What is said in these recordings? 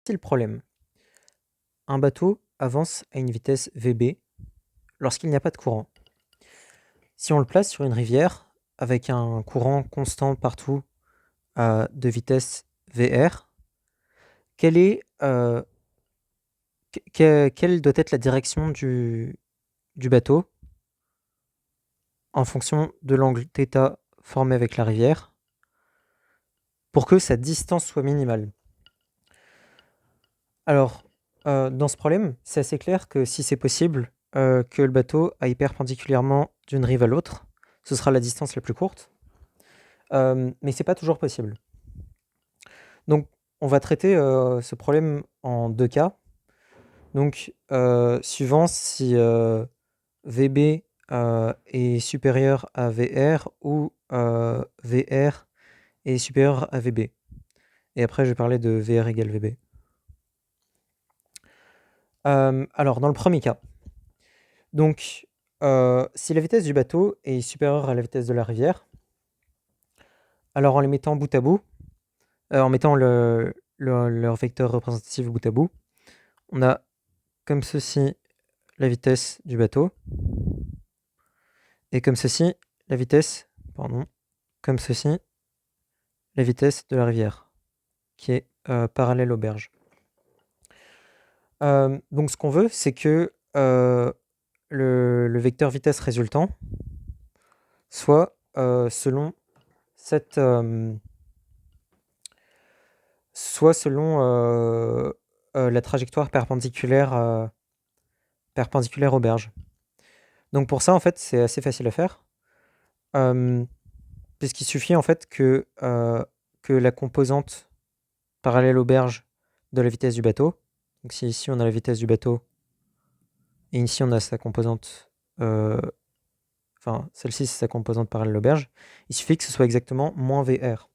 voici le problème. Un bateau avance à une vitesse VB lorsqu'il n'y a pas de courant. Si on le place sur une rivière avec un courant constant partout de vitesse VR, quelle doit être la direction du bateau en fonction de l'angle θ formé avec la rivière pour que sa distance soit minimale? Alors, dans ce problème, c'est assez clair que si c'est possible que le bateau aille perpendiculairement d'une rive à l'autre, ce sera la distance la plus courte. Mais c'est pas toujours possible. Donc, on va traiter ce problème en deux cas. Donc, suivant si VB est supérieur à VR ou VR est supérieur à VB. Et après, je vais parler de VR égale VB. Alors, dans le premier cas, donc, si la vitesse du bateau est supérieure à la vitesse de la rivière, alors en les mettant bout à bout, en mettant leur vecteur représentatif bout à bout, on a comme ceci la vitesse du bateau, et comme ceci la vitesse, comme ceci la vitesse de la rivière, qui est parallèle aux berges. Donc ce qu'on veut, c'est que le vecteur vitesse résultant soit selon la trajectoire perpendiculaire aux berges. Donc pour ça, en fait, c'est assez facile à faire, puisqu'il suffit en fait que la composante parallèle aux berges de la vitesse du bateau, donc si ici on a la vitesse du bateau, et ici on a sa composante, celle-ci c'est sa composante parallèle aux berges, il suffit que ce soit exactement moins VR.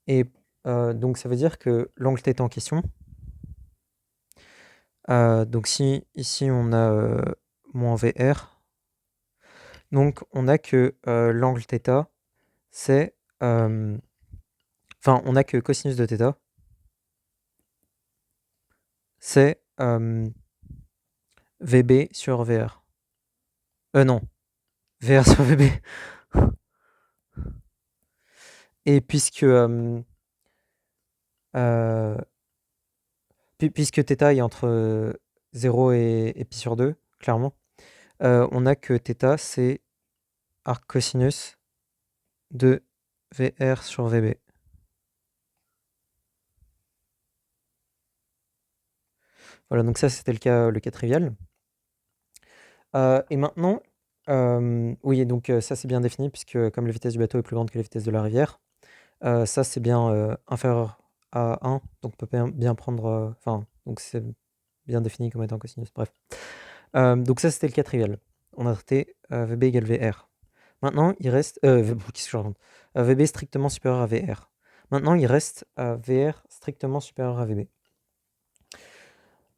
Et donc ça veut dire que l'angle θ en question, donc si ici on a moins VR, donc on a que l'angle θ, c'est... on a que cosinus de θ, c'est VB sur VR. Non, VR sur VB. Et puisque θ est entre 0 et pi sur 2, clairement, on a que θ, c'est arc cosinus de VR sur VB. Voilà, donc ça c'était le cas trivial. Et maintenant, oui, donc ça c'est bien défini, puisque comme la vitesse du bateau est plus grande que la vitesse de la rivière, ça c'est bien inférieur à 1, donc on peut bien prendre... donc c'est bien défini comme étant cosinus, bref. Donc ça c'était le cas trivial. On a traité VB égale VR. Maintenant il reste... qu'est-ce que je raconte VB strictement supérieur à VR. Maintenant il reste VR strictement supérieur à VB.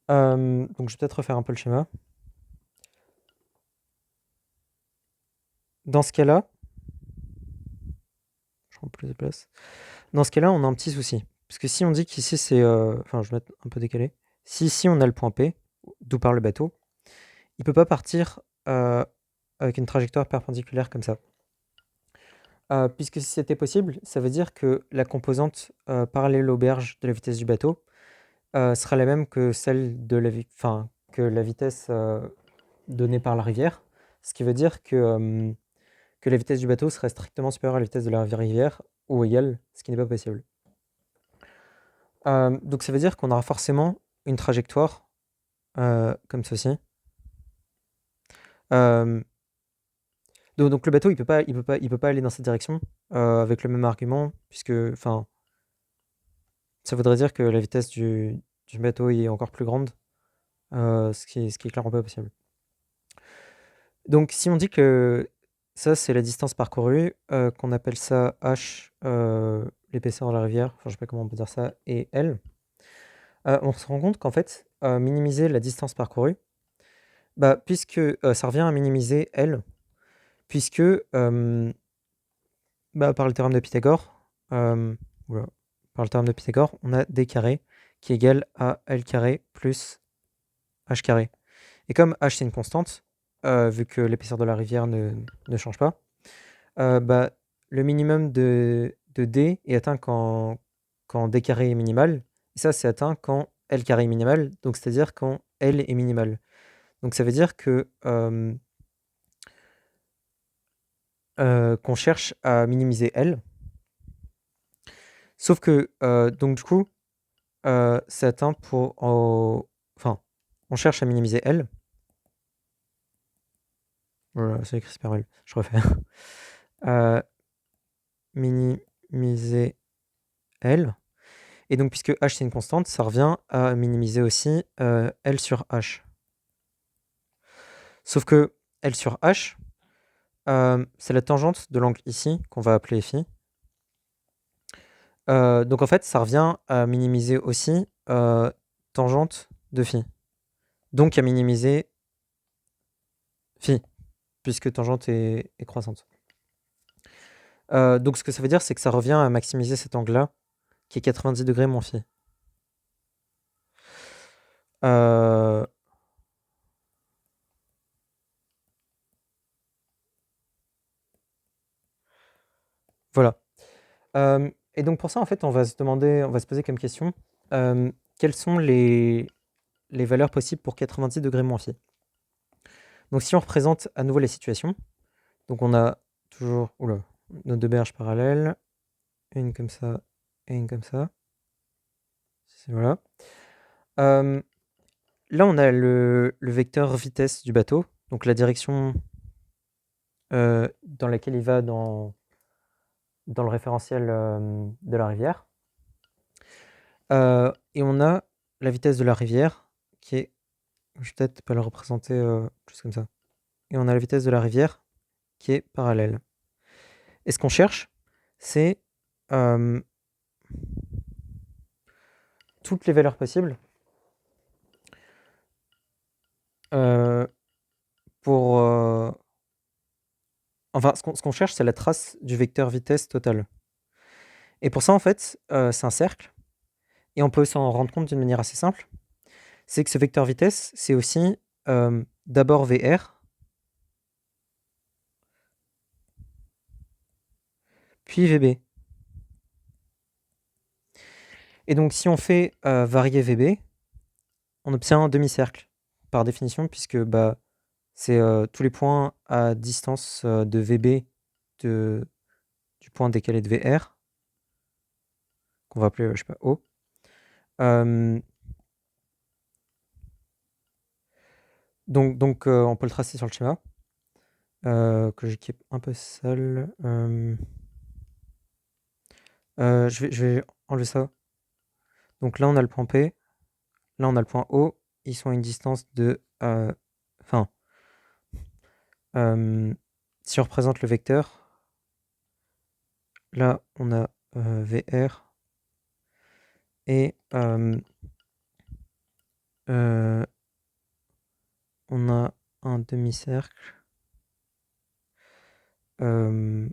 Donc je vais peut-être refaire un peu le schéma. Dans ce cas-là, je prends plus de place. Dans ce cas-là, on a un petit souci. Parce que si on dit qu'ici c'est... je vais mettre un peu décalé. Si ici on a le point P, d'où part le bateau, il ne peut pas partir avec une trajectoire perpendiculaire comme ça. Puisque si c'était possible, ça veut dire que la composante parallèle aux berges de la vitesse du bateau sera la même que celle de la vitesse donnée par la rivière. Ce qui veut dire que la vitesse du bateau serait strictement supérieure à la vitesse de la rivière, ou égale, ce qui n'est pas possible. Donc ça veut dire qu'on aura forcément une trajectoire comme ceci. Donc le bateau il peut pas aller dans cette direction avec le même argument, puisque ça voudrait dire que la vitesse du bateau est encore plus grande, ce qui est clairement pas possible. Donc si on dit que ça c'est la distance parcourue, qu'on appelle ça h, l'épaisseur de la rivière, je sais pas comment on peut dire ça, et L, on se rend compte qu'en fait minimiser la distance parcourue, puisque ça revient à minimiser L, puisque par le théorème de Pythagore, par le théorème de Pythagore, on a d carré qui est égal à L carré plus H carré. Et comme H c'est une constante, vu que l'épaisseur de la rivière ne change pas, bah, le minimum de D est atteint quand D carré est minimal, et ça c'est atteint quand L carré est minimal, donc c'est-à-dire quand L est minimal. Donc ça veut dire que qu'on cherche à minimiser L. Sauf que, donc du coup, c'est atteint pour... Enfin, on cherche à minimiser L. Voilà, c'est écrit super mal, je refais. Minimiser L. Et donc, puisque H c'est une constante, ça revient à minimiser aussi L sur H. Sauf que L sur H, c'est la tangente de l'angle ici, qu'on va appeler phi. Donc en fait, ça revient à minimiser aussi tangente de phi. Donc à minimiser phi, puisque tangente est croissante. Donc ce que ça veut dire, c'est que ça revient à maximiser cet angle-là, qui est 90 degrés moins phi. Voilà. Et donc pour ça, en fait, on va se poser comme question, quelles sont les valeurs possibles pour 90 degrés moins phi. Donc si on représente à nouveau les situations, donc on a toujours nos deux berges parallèles, une comme ça et une comme ça. Voilà. Là, on a le vecteur vitesse du bateau, donc la direction dans laquelle il va dans le référentiel de la rivière. Et on a la vitesse de la rivière qui est... Je vais peut-être pas la représenter juste comme ça. Et on a la vitesse de la rivière qui est parallèle. Et ce qu'on cherche, c'est toutes les valeurs possibles pour... Enfin, ce qu'on cherche, c'est la trace du vecteur vitesse total. Et pour ça, en fait, c'est un cercle. Et on peut s'en rendre compte d'une manière assez simple. C'est que ce vecteur vitesse, c'est aussi d'abord VR, puis VB. Et donc, si on fait varier VB, on obtient un demi-cercle, par définition, puisque bah, c'est tous les points à distance de VB du point décalé de VR, qu'on va appeler, je sais pas, O. Donc on peut le tracer sur le schéma, que j'équipe un peu sale. Je vais enlever ça. Donc là, on a le point P. Là, on a le point O. Ils sont à une distance de... Enfin... si on représente le vecteur, là, on a VR. Et on a un demi-cercle de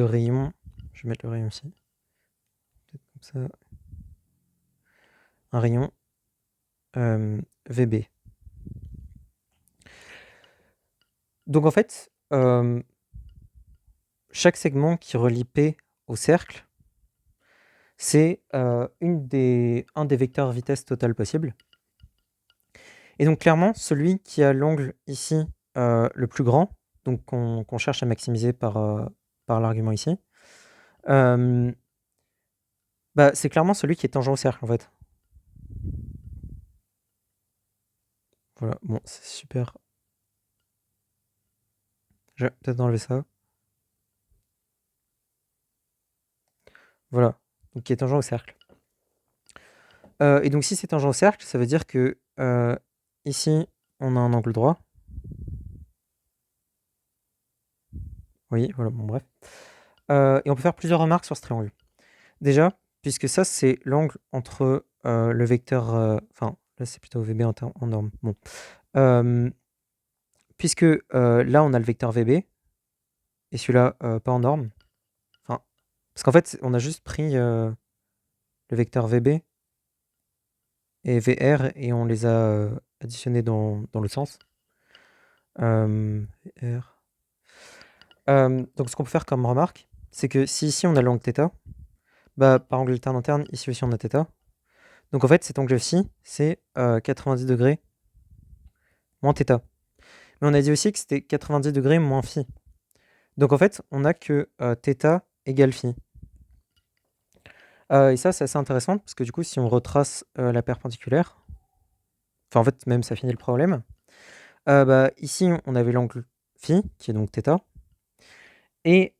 rayons. Je vais mettre le rayon ici. Peut-être comme ça. Un rayon VB. Donc en fait, chaque segment qui relie P au cercle, c'est un des vecteurs vitesse totale possibles. Et donc clairement, celui qui a l'angle ici le plus grand, donc qu'on cherche à maximiser par l'argument ici, bah, c'est clairement celui qui est tangent au cercle en fait. Voilà, bon, c'est super. Je vais peut-être enlever ça. Voilà, donc qui est tangent au cercle. Et donc si c'est tangent au cercle, ça veut dire que ici, on a un angle droit. Oui, voilà, bon bref. Et on peut faire plusieurs remarques sur ce triangle. Déjà, puisque ça, c'est l'angle entre le vecteur... Enfin, là, c'est plutôt VB en norme. Bon. Puisque là, on a le vecteur VB, et celui-là, pas en norme. Enfin, Parce qu'en fait, on a juste pris le vecteur VB et VR et on les a additionnés dans l'autre sens. VR. Donc ce qu'on peut faire comme remarque, c'est que si ici on a l'angle θ, bah, par angle alterne interne, ici aussi on a θ. Donc en fait, cet angle-ci, c'est 90 degrés moins θ. Mais on a dit aussi que c'était 90 degrés moins phi. Donc en fait, on a que θ égale phi. Et ça, c'est assez intéressant, parce que du coup, si on retrace la perpendiculaire, enfin en fait, même ça finit le problème, bah, ici, on avait l'angle phi, qui est donc θ. Et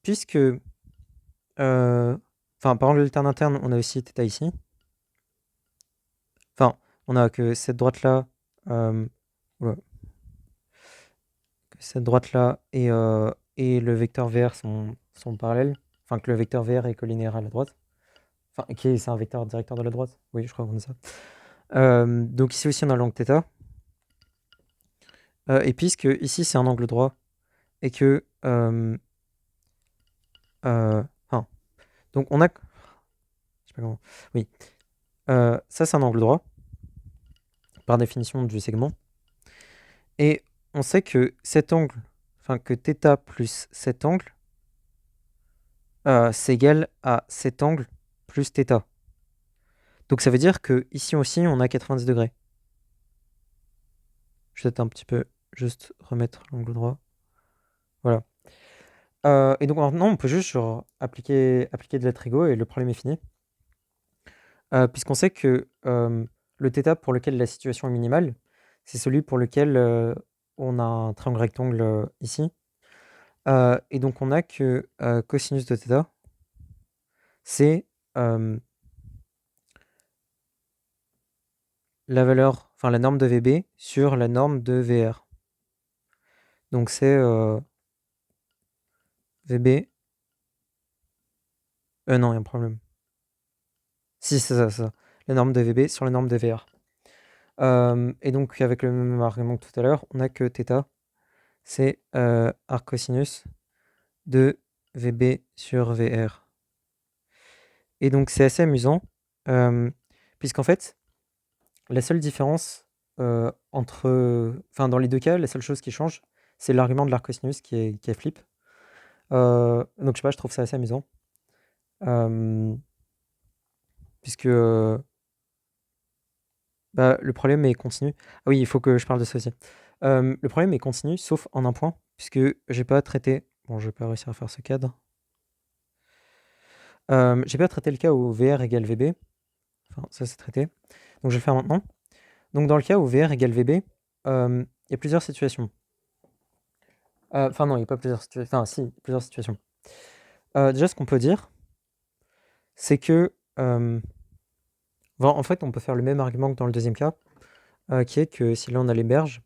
puisque, enfin, par angle alterne interne, on a aussi θ ici. Enfin, on a que cette droite-là, oula, que cette droite-là et le vecteur VR sont parallèles. Enfin, que le vecteur VR est collinéaire à la droite. Enfin, c'est un vecteur directeur de la droite. Oui, je crois qu'on a ça. Donc ici aussi, on a l'angle θ. Et puisque ici, c'est un angle droit, et que... donc on a... Je sais pas comment... Oui. Ça, c'est un angle droit, par définition du segment. Et on sait que cet angle, enfin que θ plus cet angle, c'est égal à cet angle plus θ. Donc ça veut dire que ici aussi, on a 90 degrés. Je vais peut-être un petit peu juste remettre l'angle droit. Voilà. Et donc maintenant, on peut juste genre, appliquer de la trigo et le problème est fini. Puisqu'on sait que le θ pour lequel la situation est minimale, c'est celui pour lequel on a un triangle rectangle ici. Et donc on a que cosinus de θ, c'est la valeur, enfin la norme de VB sur la norme de VR. Donc c'est VB. Non, il y a un problème. Si, c'est ça, c'est ça. La norme de VB sur la norme de VR. Et donc avec le même argument que tout à l'heure, on a que θ, c'est arc cosinus de VB sur VR. Et donc c'est assez amusant, puisqu'en fait, la seule différence dans les deux cas, la seule chose qui change, c'est l'argument de l'arc cosinus qui est flip. Donc je sais pas, je trouve ça assez amusant. Puisque bah, le problème est continu. Ah oui, il faut que je parle de ça aussi. Le problème est continu, sauf en un point, puisque j'ai pas traité. Bon, je vais pas réussir à faire ce cadre. J'ai pas traité le cas où VR égale VB. Enfin, ça c'est traité. Donc je vais le faire maintenant. Donc dans le cas où VR égale VB, il y a plusieurs situations. Enfin non, il n'y a pas plusieurs situations. Enfin si, plusieurs situations. Déjà, ce qu'on peut dire, c'est que... en fait, on peut faire le même argument que dans le deuxième cas, qui est que si là on a les berges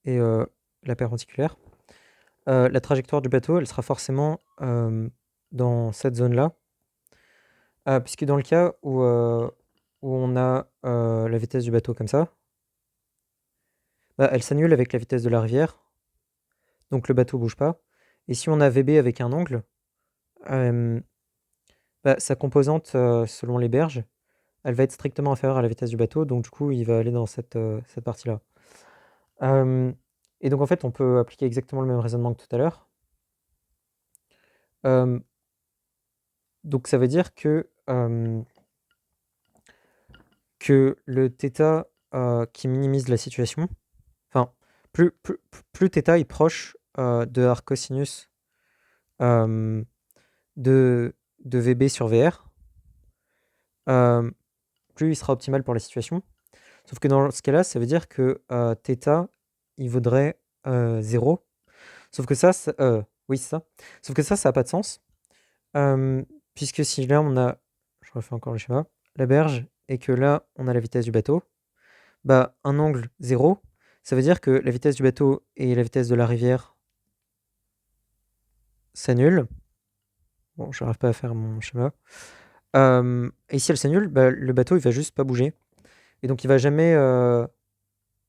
et la perpendiculaire, la trajectoire du bateau, elle sera forcément dans cette zone-là, puisque dans le cas où on a la vitesse du bateau comme ça, bah, elle s'annule avec la vitesse de la rivière, donc le bateau bouge pas. Et si on a VB avec un angle, bah, sa composante selon les berges, elle va être strictement inférieure à la vitesse du bateau, donc du coup il va aller dans cette partie-là. Et donc en fait on peut appliquer exactement le même raisonnement que tout à l'heure. Donc ça veut dire que le θ qui minimise la situation, enfin plus θ est proche de arc cosinus de VB sur VR, plus il sera optimal pour la situation. Sauf que dans ce cas-là, ça veut dire que θ, il vaudrait 0. Sauf que ça, oui, c'est ça. Sauf que ça n'a pas de sens. Puisque si là, on a, je refais encore le schéma, la berge, et que là, on a la vitesse du bateau, bah, un angle 0, ça veut dire que la vitesse du bateau et la vitesse de la rivière s'annulent. Bon, je n'arrive pas à faire mon schéma. Et si elle s'annule, bah, le bateau, il va juste pas bouger. Et donc, il va jamais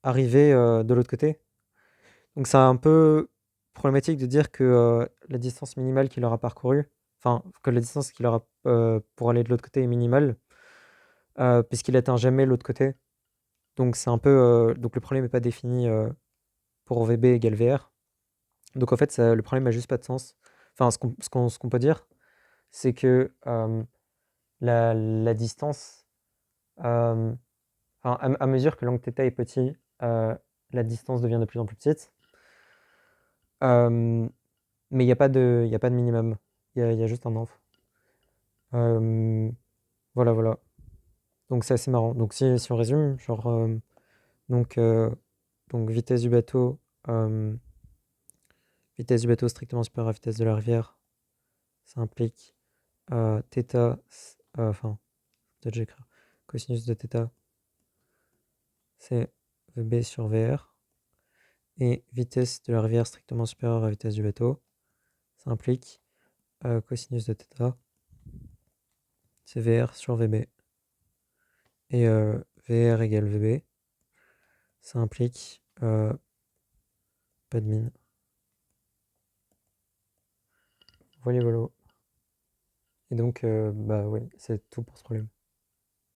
arriver de l'autre côté. Donc, c'est un peu problématique de dire que la distance minimale qu'il aura parcourue, enfin, que la distance qu'il aura pour aller de l'autre côté est minimale, puisqu'il atteint jamais l'autre côté. Donc c'est un peu, donc le problème n'est pas défini pour VB égale VR. Donc en fait, le problème a juste pas de sens. Enfin, ce qu'on peut dire, c'est que la distance, enfin, à mesure que l'angle θ est petit, la distance devient de plus en plus petite. Mais il n'y a pas de minimum. Il y a juste un env. Voilà, voilà. Donc c'est assez marrant. Donc si on résume, genre, donc, donc vitesse du bateau strictement supérieure à la vitesse de la rivière, ça implique θ, enfin, peut-être j'écris, cosinus de θ, c'est VB sur VR. Et vitesse de la rivière strictement supérieure à la vitesse du bateau, ça implique cosinus de θ, c'est VR sur VB. Et VR égale VB, ça implique pas de mine. Voilà, voilà. Et donc, bah oui, c'est tout pour ce problème.